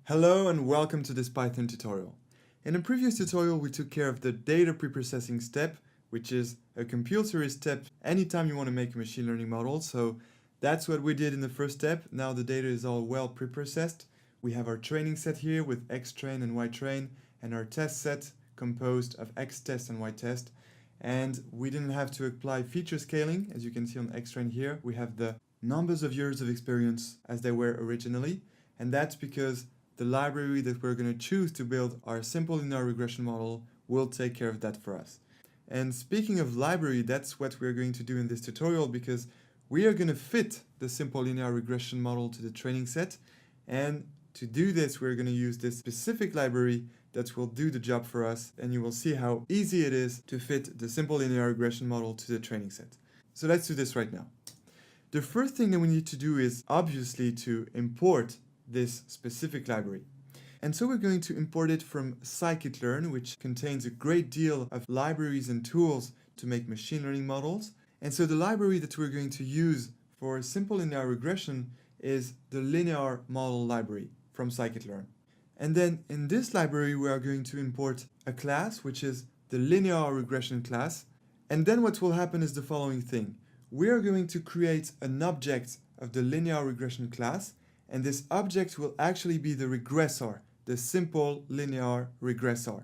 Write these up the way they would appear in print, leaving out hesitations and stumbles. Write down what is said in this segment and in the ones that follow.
Hello and welcome to this Python tutorial. In a previous tutorial we took care of the data preprocessing step, which is a compulsory step anytime you want to make a machine learning model. So that's what we did in the first step. Now the data is all well preprocessed. We have our training set here with xtrain and ytrain, and our test set composed of xtest and ytest. And we didn't have to apply feature scaling. As you can see on xtrain here, we have the numbers of years of experience as they were originally. And that's because the library that we're going to choose to build our simple linear regression model will take care of that for us. And speaking of library, that's what we're going to do in this tutorial, because we are going to fit the simple linear regression model to the training set. And to do this, we're going to use this specific library that will do the job for us. And you will see how easy it is to fit the simple linear regression model to the training set. So let's do this right now. The first thing that we need to do is obviously to import this specific library. And so we're going to import it from scikit-learn, which contains a great deal of libraries and tools to make machine learning models. And so the library that we're going to use for simple linear regression is the linear model library from scikit-learn. And then in this library we are going to import a class, which is the linear regression class. And then what will happen is the following thing. We are going to create an object of the linear regression class, and this object will actually be the regressor, the simple linear regressor.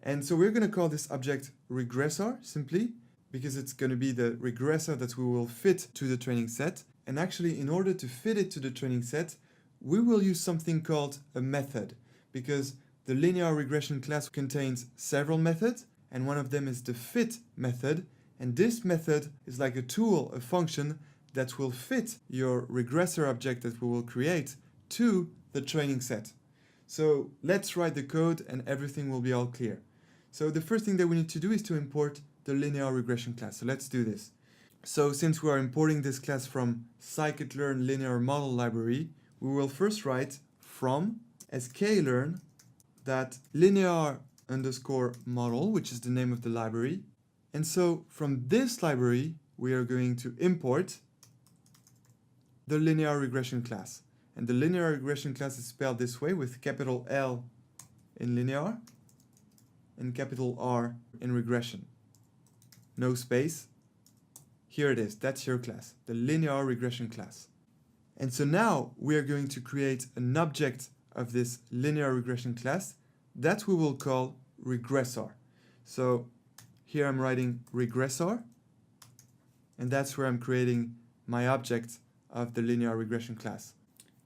And so we're going to call this object regressor simply because it's going to be the regressor that we will fit to the training set. And actually, in order to fit it to the training set, we will use something called a method, because the linear regression class contains several methods, and one of them is the fit method. And this method is like a tool, a function that will fit your regressor object that we will create to the training set. So let's write the code and everything will be all clear. So the first thing that we need to do is to import the linear regression class. So let's do this. So since we are importing this class from scikit-learn linear model library, we will first write from sklearn that linear underscore model, which is the name of the library. And so from this library, we are going to import the linear regression class. And the linear regression class is spelled this way, with capital L in linear and capital R in regression. No space. Here it is. That's your class, the linear regression class. And so now we are going to create an object of this linear regression class that we will call regressor. So here I'm writing regressor, and that's where I'm creating my object of the linear regression class.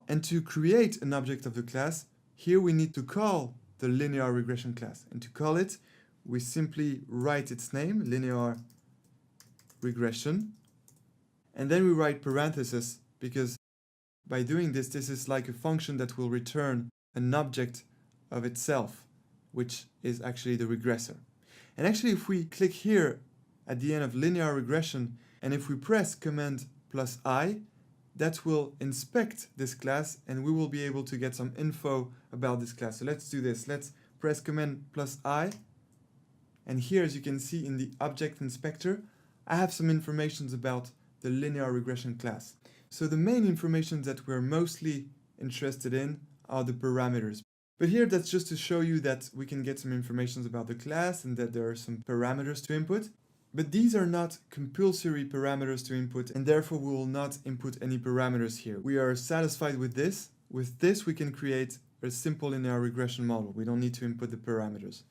And to create an object of the class, here we need to call the linear regression class. And to call it, we simply write its name, linear regression, and then we write parentheses, because by doing this, this is like a function that will return an object of itself, which is actually the regressor. And actually, if we click here at the end of linear regression, and if we press Command plus I, that will inspect this class and we will be able to get some info about this class. So let's do this. Let's press Command plus I. And here, as you can see in the object inspector, I have some information about the linear regression class. So the main information that we're mostly interested in are the parameters. But here, that's just to show you that we can get some information about the class and that there are some parameters to input. But these are not compulsory parameters to input, and therefore we will not input any parameters here. We are satisfied with this. With this, we can create a simple linear regression model. We don't need to input the parameters.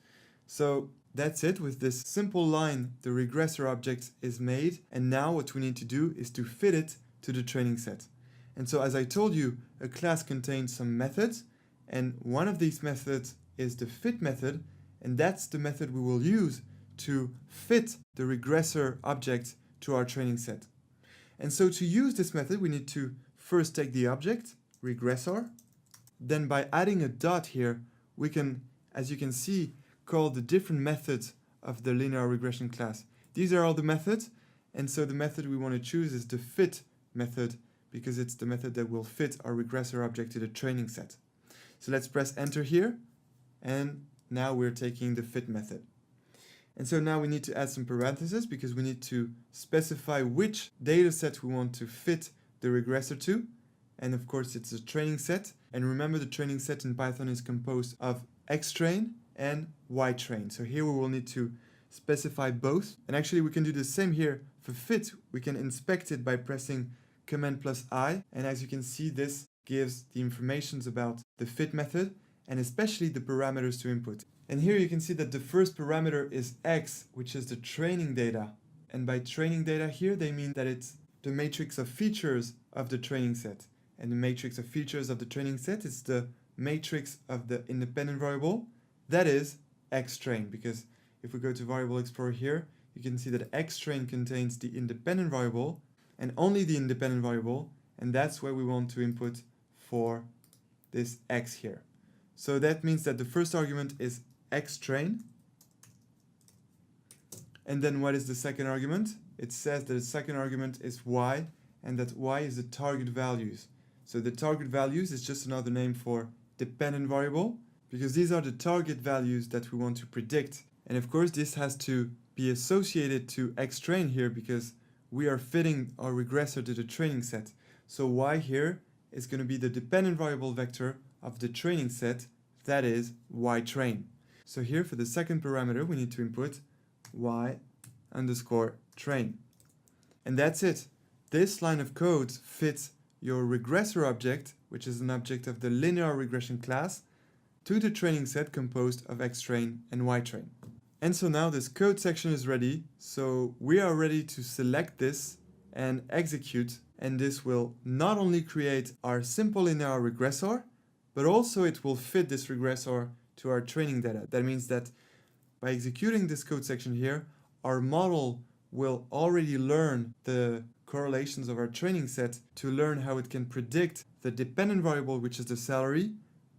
So that's it. With this simple line, the regressor object is made. And now what we need to do is to fit it to the training set. And so as I told you, a class contains some methods. And one of these methods is the fit method. And that's the method we will use to fit the regressor object to our training set. And so to use this method, we need to first take the object, regressor. Then by adding a dot here, we can, as you can see, call the different methods of the linear regression class. These are all the methods. And so the method we want to choose is the fit method, because it's the method that will fit our regressor object to the training set. So let's press enter here. And now we're taking the fit method. And so now we need to add some parentheses, because we need to specify which data set we want to fit the regressor to. and of course it's a training set. And remember, the training set in Python is composed of xtrain and ytrain. So here we will need to specify both. And actually we can do the same here for fit. We can inspect it by pressing Command plus I, and as you can see, this gives the informations about the fit method and especially the parameters to input. And here you can see that the first parameter is x, which is the training data. And by training data here, they mean that it's the matrix of features of the training set. And the matrix of features of the training set is the matrix of the independent variable, that is xtrain. Because if we go to Variable Explorer here, you can see that xtrain contains the independent variable and only the independent variable, and that's where we want to input for this x here. So that means that the first argument is xtrain. And then what is the second argument? It says that the second argument is y, and that y is the target values. So the target values is just another name for dependent variable, because these are the target values that we want to predict. And of course this has to be associated to xtrain here, because we are fitting our regressor to the training set. So y here is going to be the dependent variable vector of the training set, that is ytrain. So here for the second parameter we need to input y underscore train. And that's it. This line of code fits your regressor object, which is an object of the linear regression class, to the training set composed of xtrain and ytrain. And so now this code section is ready, so we are ready to select this and execute, and this will not only create our simple linear regressor, but also it will fit this regressor to our training data. That means that by executing this code section here, our model will already learn the correlations of our training set to learn how it can predict the dependent variable, which is the salary,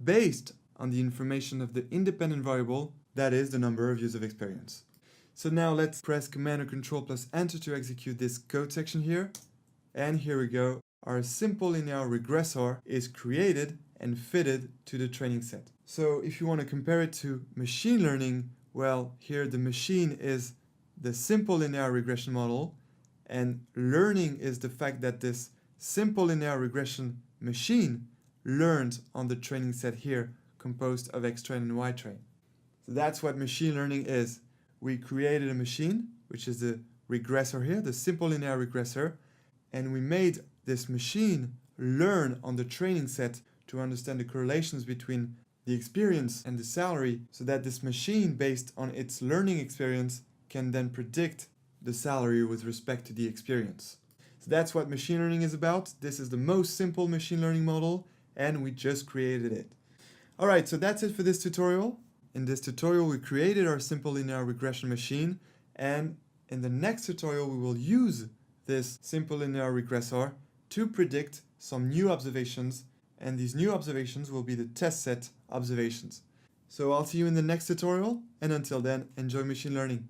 based on the information of the independent variable, that is the number of years of experience. So now let's press Command or Control plus Enter to execute this code section here. And here we go. Our simple linear regressor is created and fitted to the training set. So if you want to compare it to machine learning, well, here the machine is the simple linear regression model, and learning is the fact that this simple linear regression machine learned on the training set here, composed of xtrain and ytrain. So that's what machine learning is. We created a machine, which is the regressor here, the simple linear regressor, and we made this machine learn on the training set to understand the correlations between the experience and the salary, so that this machine, based on its learning experience, can then predict the salary with respect to the experience. So that's what machine learning is about. This is the most simple machine learning model, and we just created it. Alright, so that's it for this tutorial. In this tutorial we created our simple linear regression machine, and in the next tutorial we will use this simple linear regressor to predict some new observations, and these new observations will be the test set observations. So I'll see you in the next tutorial, and until then, enjoy machine learning.